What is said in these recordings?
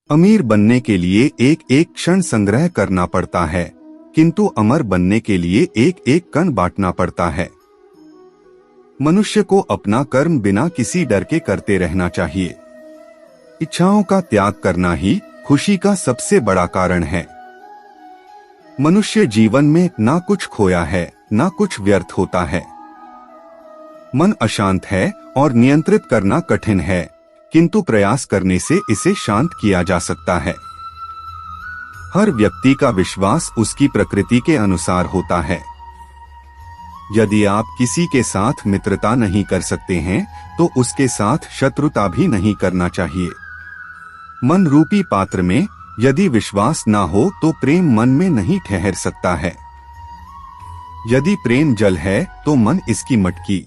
अमीर बनने के लिए एक एक क्षण संग्रह करना पड़ता है, किंतु अमर बनने के लिए एक एक कण बांटना पड़ता है। मनुष्य को अपना कर्म बिना किसी डर के करते रहना चाहिए। इच्छाओं का त्याग करना ही खुशी का सबसे बड़ा कारण है। मनुष्य जीवन में ना कुछ खोया है, ना कुछ व्यर्थ होता है। मन अशांत है और नियंत्रित करना कठिन है, किंतु प्रयास करने से इसे शांत किया जा सकता है। हर व्यक्ति का विश्वास उसकी प्रकृति के अनुसार होता है। यदि आप किसी के साथ मित्रता नहीं कर सकते हैं, तो उसके साथ शत्रुता भी नहीं करना चाहिए। मन रूपी पात्र में यदि विश्वास ना हो तो प्रेम मन में नहीं ठहर सकता है। यदि प्रेम जल है तो मन इसकी मटकी।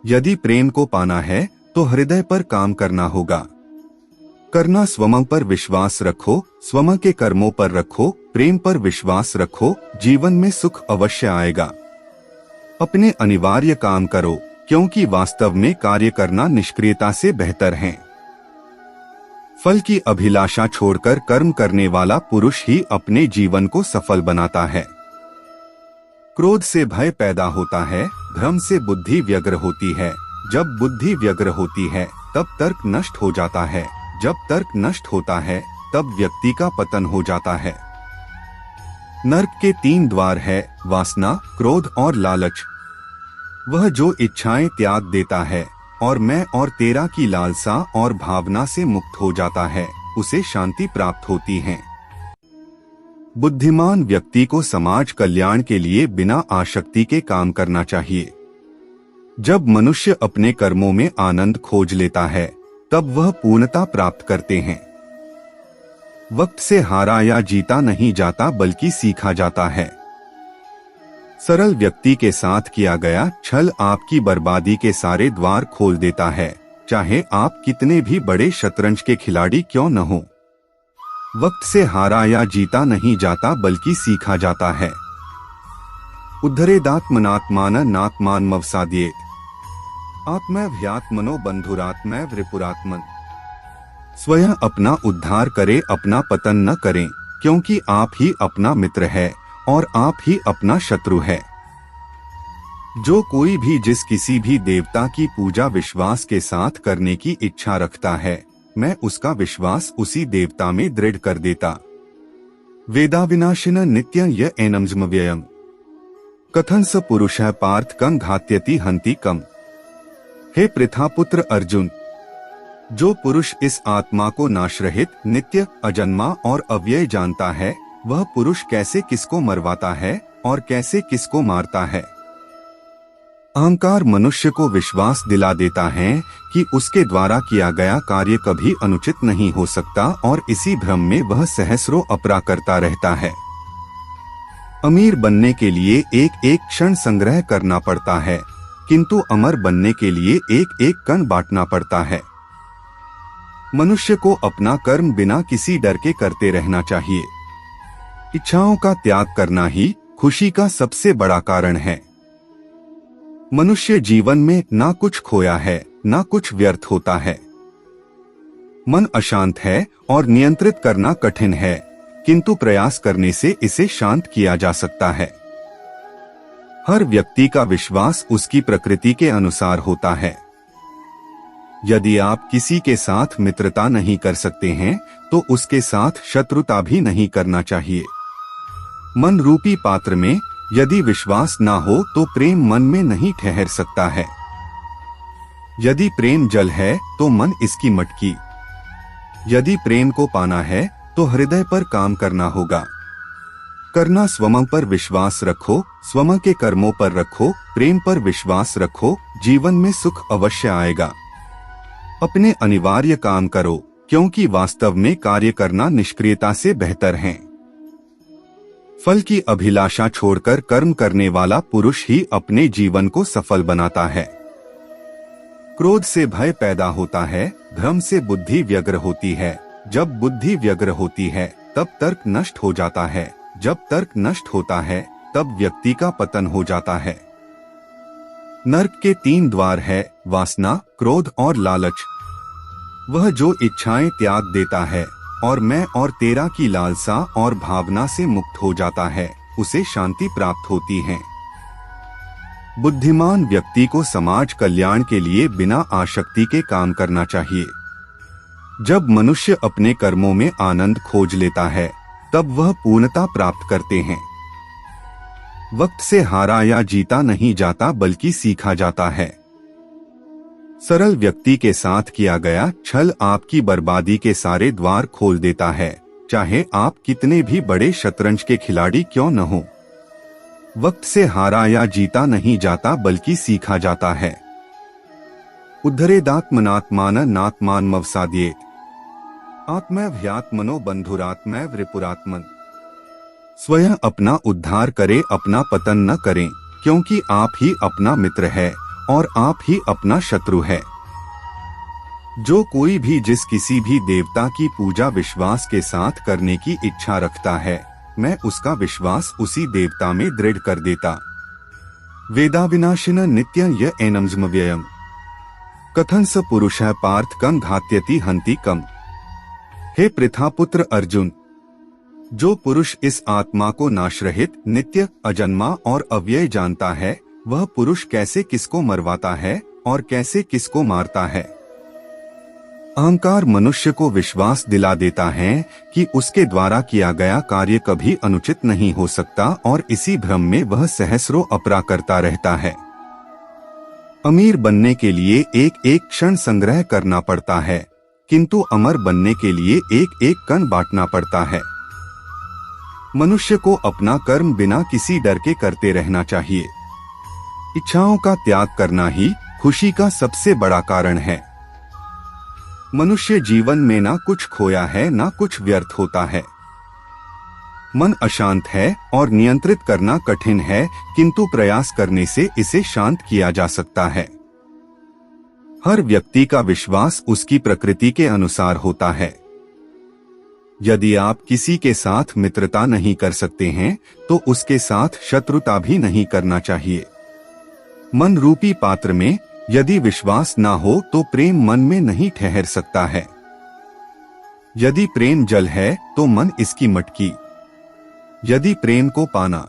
यदि प्रेम को पाना है तो हृदय पर काम करना होगा। करना स्वयं पर विश्वास रखो, स्वयं के कर्मों पर रखो, प्रेम पर विश्वास रखो, जीवन में सुख अवश्य आएगा। अपने अनिवार्य काम करो, क्योंकि वास्तव में कार्य करना निष्क्रियता से बेहतर है। फल की अभिलाषा छोड़कर कर्म करने वाला पुरुष ही अपने जीवन को सफल बनाता है। क्रोध से भय पैदा होता है, भ्रम से बुद्धि व्यग्र होती है। जब बुद्धि व्यग्र होती है तब तर्क नष्ट हो जाता है। जब तर्क नष्ट होता है तब व्यक्ति का पतन हो जाता है। नरक के 3 द्वार है, वासना, क्रोध और लालच। वह जो इच्छाएं त्याग देता है और मैं और तेरा की लालसा और भावना से मुक्त हो जाता है, उसे शांति प्राप्त होती है। बुद्धिमान व्यक्ति को समाज कल्याण के लिए बिना आसक्ति के काम करना चाहिए। जब मनुष्य अपने कर्मों में आनंद खोज लेता है, तब वह पूर्णता प्राप्त करते हैं। वक्त से हारा या जीता नहीं जाता, बल्कि सीखा जाता है। सरल व्यक्ति के साथ किया गया छल आपकी बर्बादी के सारे द्वार खोल देता है, चाहे आप कितने भी बड़े शतरंज के खिलाड़ी क्यों न हो। वक्त से हारा या जीता नहीं जाता, बल्कि सीखा जाता है। उद्धरेदात्मनात्मान नात्मान मवसाद्येत, आत्मैव्यात्मनो बंधुरात्मैव रिपुरात्मन। स्वयं अपना उद्धार करे, अपना पतन न करें, क्योंकि आप ही अपना मित्र है और आप ही अपना शत्रु है। जो कोई भी जिस किसी भी देवता की पूजा विश्वास के साथ करने की इच्छा रखता है, मैं उसका विश्वास उसी देवता में दृढ़ कर देता। वेदाविनाशिन नित्यं य एनमज्म व्ययम्, कथन स पुरुषः पार्थ कं घात्यति हन्ति कम। हे पृथापुत्र अर्जुन, जो पुरुष इस आत्मा को नाशरहित, नित्य, अजन्मा और अव्यय जानता है, वह पुरुष कैसे किसको मरवाता है और कैसे किसको मारता है। अहंकार मनुष्य को विश्वास दिला देता है कि उसके द्वारा किया गया कार्य कभी अनुचित नहीं हो सकता, और इसी भ्रम में वह सहस्रों अपराध करता रहता है। अमीर बनने के लिए एक एक क्षण संग्रह करना पड़ता है, किंतु अमर बनने के लिए एक एक कण बांटना पड़ता है। मनुष्य को अपना कर्म बिना किसी डर के करते रहना चाहिए। इच्छाओं का त्याग करना ही खुशी का सबसे बड़ा कारण है। मनुष्य जीवन में ना कुछ खोया है, ना कुछ व्यर्थ होता है। मन अशांत है और नियंत्रित करना कठिन है, किंतु प्रयास करने से इसे शांत किया जा सकता है। हर व्यक्ति का विश्वास उसकी प्रकृति के अनुसार होता है। यदि आप किसी के साथ मित्रता नहीं कर सकते हैं, तो उसके साथ शत्रुता भी नहीं करना चाहिए। मन रूपी पात्र में यदि विश्वास ना हो तो प्रेम मन में नहीं ठहर सकता है। यदि प्रेम जल है तो मन इसकी मटकी। यदि प्रेम को पाना है तो हृदय पर काम करना होगा। करना स्वयं पर विश्वास रखो, स्वयं के कर्मों पर रखो, प्रेम पर विश्वास रखो, जीवन में सुख अवश्य आएगा। अपने अनिवार्य काम करो, क्योंकि वास्तव में कार्य करना निष्क्रियता से बेहतर है। फल की अभिलाषा छोड़कर कर्म करने वाला पुरुष ही अपने जीवन को सफल बनाता है। क्रोध से भय पैदा होता है, भ्रम से बुद्धि व्यग्र होती है। जब बुद्धि व्यग्र होती है तब तर्क नष्ट हो जाता है। जब तर्क नष्ट होता है तब व्यक्ति का पतन हो जाता है। नरक के 3 द्वार है, वासना, क्रोध और लालच। वह जो इच्छाएं त्याग देता है और मैं और तेरा की लालसा और भावना से मुक्त हो जाता है, उसे शांति प्राप्त होती है। बुद्धिमान व्यक्ति को समाज कल्याण के लिए बिना आसक्ति के काम करना चाहिए। जब मनुष्य अपने कर्मों में आनंद खोज लेता है, तब वह पूर्णता प्राप्त करते हैं। वक्त से हारा या जीता नहीं जाता, बल्कि सीखा जाता है। सरल व्यक्ति के साथ किया गया छल आपकी बर्बादी के सारे द्वार खोल देता है, चाहे आप कितने भी बड़े शतरंज के खिलाड़ी क्यों न हो। वक्त से हारा या जीता नहीं जाता, बल्कि सीखा जाता है। उद्धरेदात्मनात्मान नात्मानमवसाद्येत, आत्मैव ह्यात्मनो बंधुरात्मैव रिपुरात्मन। स्वयं अपना उद्धार करे, अपना पतन न करें, क्योंकि आप ही अपना मित्र है और आप ही अपना शत्रु है। जो कोई भी जिस किसी भी देवता की पूजा विश्वास के साथ करने की इच्छा रखता है, मैं उसका विश्वास उसी देवता में दृढ़ कर देता। वेदाविनाशिन नित्यं य एनम् व्ययम्, कथं स पुरुषः पार्थ कं घात्यति हन्ति कम्। हे पृथापुत्र अर्जुन, जो पुरुष इस आत्मा को नाशरहित, नित्य, अजन्मा और अव्यय जानता है, वह पुरुष कैसे किसको मरवाता है और कैसे किसको मारता है। अहंकार मनुष्य को विश्वास दिला देता है कि उसके द्वारा किया गया कार्य कभी अनुचित नहीं हो सकता, और इसी भ्रम में वह सहस्रों अपराध करता रहता है। अमीर बनने के लिए एक एक क्षण संग्रह करना पड़ता है, किंतु अमर बनने के लिए एक एक कण बांटना पड़ता है। मनुष्य को अपना कर्म बिना किसी डर के करते रहना चाहिए। इच्छाओं का त्याग करना ही खुशी का सबसे बड़ा कारण है। मनुष्य जीवन में ना कुछ खोया है, ना कुछ व्यर्थ होता है। मन अशांत है और नियंत्रित करना कठिन है, किंतु प्रयास करने से इसे शांत किया जा सकता है। हर व्यक्ति का विश्वास उसकी प्रकृति के अनुसार होता है। यदि आप किसी के साथ मित्रता नहीं कर सकते हैं, तो उसके साथ शत्रुता भी नहीं करना चाहिए। मन रूपी पात्र में यदि विश्वास ना हो, तो प्रेम मन में नहीं ठहर सकता है। यदि प्रेम जल है, तो मन इसकी मटकी। यदि प्रेम को पाना